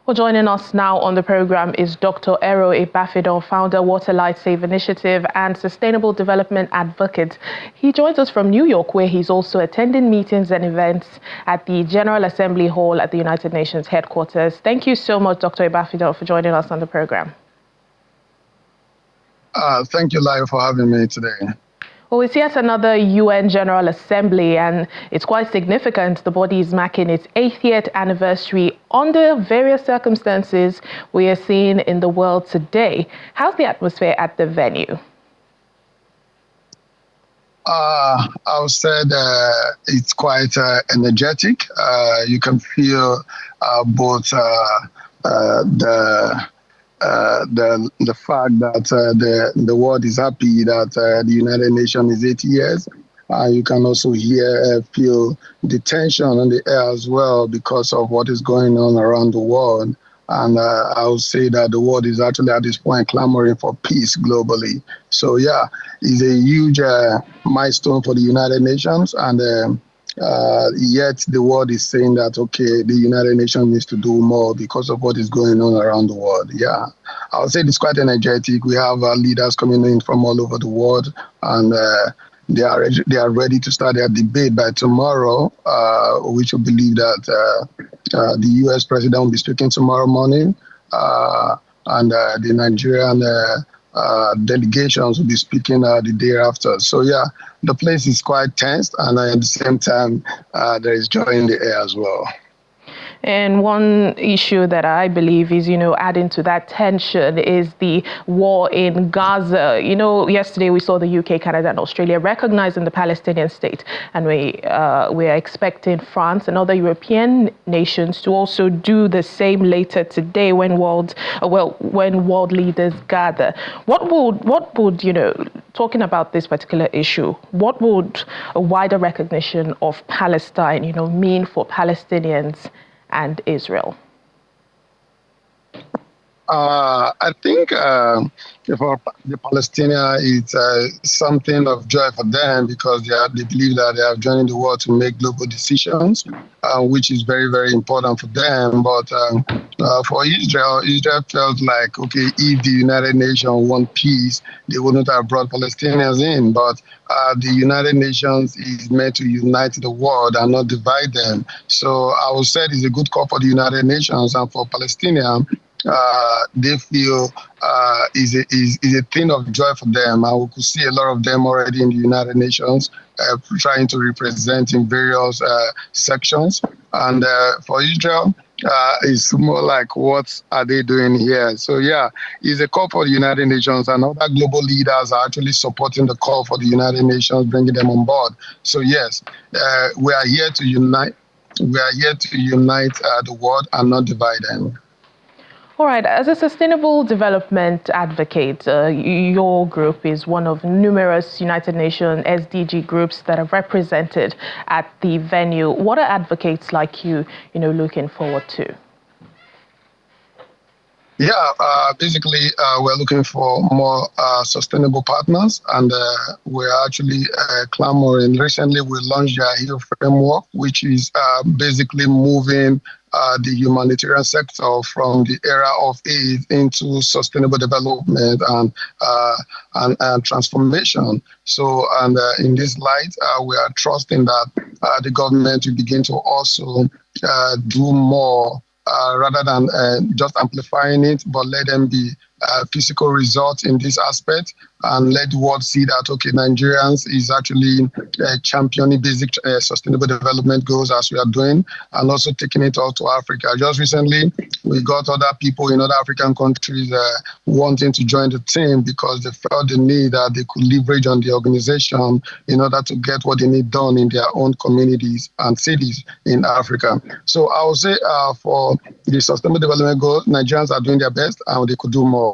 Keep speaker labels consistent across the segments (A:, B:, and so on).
A: Well, joining us now on the program is Dr. Ero Ebafido, founder, Water Light Save Initiative and Sustainable Development Advocate. He joins us from New York, where he's also attending meetings and events at the General Assembly Hall at the United Nations headquarters. Thank you so much, Dr. Ebafido, for joining us on the program.
B: Thank you, Lai, for having me today.
A: Well, it's yet another UN General Assembly, and it's quite significant. The body is marking its 80th anniversary under various circumstances we are seeing in the world today. How's the atmosphere at the venue?
B: I would say that it's quite energetic. You can feel both the fact that the world is happy that the United Nations is 80 years. You can also feel the tension on the air as well because of what is going on around the world. And I would say that the world is actually at this point clamoring for peace globally. So yeah, it's a huge milestone for the United Nations, and yet the world is saying that, okay, the United Nations needs to do more because of what is going on around the world. Yeah, I would say it's quite energetic. We have leaders coming in from all over the world, and they are ready to start their debate by tomorrow, which we believe that the U.S. president will be speaking tomorrow morning, and the Nigerian delegations will be speaking the day after. So yeah, the place is quite tense, and at the same time, there is joy in the air as well.
A: And one issue that I believe is, adding to that tension is the war in Gaza. Yesterday we saw the UK, Canada, and Australia recognizing the Palestinian state, and we are expecting France and other European nations to also do the same later today when world leaders gather. What would talking about this particular issue, what would a wider recognition of Palestine, mean for Palestinians and Israel?
B: I think for the Palestinians, it's something of joy for them because they believe that they are joining the world to make global decisions, which is very, very important for them. But for Israel felt like, okay, if the United Nations want peace, they wouldn't have brought Palestinians in. But the United Nations is meant to unite the world and not divide them. So I would say it's a good call for the United Nations, and for Palestinians, they feel is a thing of joy for them. And we could see a lot of them already in the United Nations trying to represent in various sections. And for Israel, it's more like, what are they doing here? So yeah, it's a call for the United Nations, and other global leaders are actually supporting the call for the United Nations, bringing them on board. So yes, we are here to unite. We are here to unite the world and not divide them.
A: All right. As a sustainable development advocate, your group is one of numerous United Nations SDG groups that are represented at the venue. What are advocates like you, looking forward to?
B: Yeah, basically, we're looking for more sustainable partners, and we're actually clamoring. Recently, we launched the HERO framework, which is basically moving the humanitarian sector from the era of aid into sustainable development and transformation. So, and in this light, we are trusting that the government will begin to also do more. Rather than just amplifying it, but let them be physical results in this aspect, and let the world see that, okay, Nigerians is actually championing basic sustainable development goals as we are doing, and also taking it out to Africa. Just recently, we got other people in other African countries wanting to join the team because they felt the need that they could leverage on the organization in order to get what they need done in their own communities and cities in Africa. So I would say for the sustainable development goals, Nigerians are doing their best and they could do more.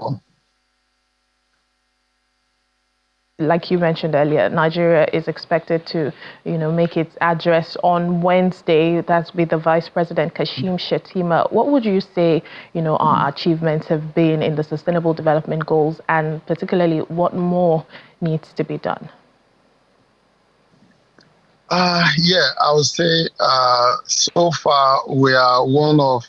A: Like you mentioned earlier, Nigeria is expected to, make its address on Wednesday. That's with the Vice President Kashim Shettima. What would you say, our achievements have been in the Sustainable Development Goals, and particularly what more needs to be done?
B: Yeah, I would say so far we are one of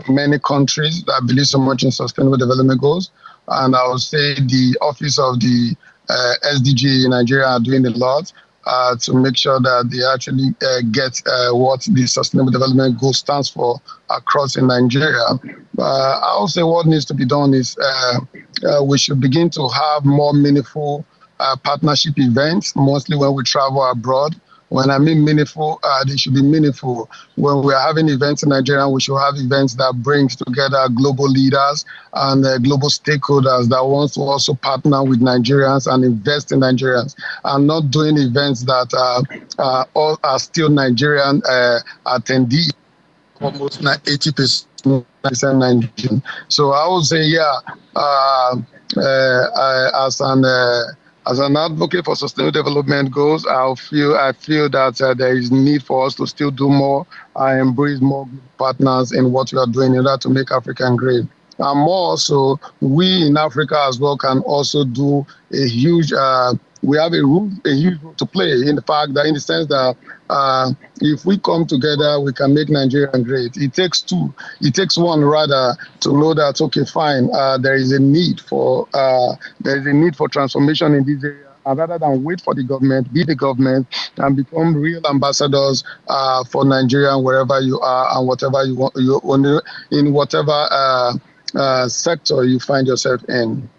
B: many countries that believe so much in sustainable development goals. And I would say the office of the SDG in Nigeria are doing a lot to make sure that they actually get what the sustainable development goal stands for across in Nigeria. I would say what needs to be done is we should begin to have more meaningful partnership events, mostly when we travel abroad. When I mean meaningful, they should be meaningful. When we're having events in Nigeria, we should have events that brings together global leaders and global stakeholders that want to also partner with Nigerians and invest in Nigerians, and not doing events that all are still Nigerian attendees, almost 80% Nigerian. So I would say, yeah, as an advocate for sustainable development goals, I feel that there is need for us to still do more and embrace more partners in what we are doing in order to make Africa great. And more so, we in Africa as well can also do a huge. We have a huge role to play in the fact that, in the sense that if we come together, we can make Nigeria great. It takes two. It takes one rather to know that, okay, fine, there is a need for transformation in this area. And rather than wait for the government, be the government and become real ambassadors for Nigeria wherever you are and whatever you want, in whatever sector you find yourself in.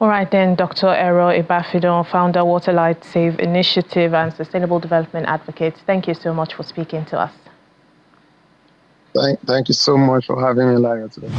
A: All right then, Dr. Ero Ibafidon, founder Waterlight Save Initiative and Sustainable Development Advocate. Thank you so much for speaking to us.
B: Thank you so much for having me, Lara, today.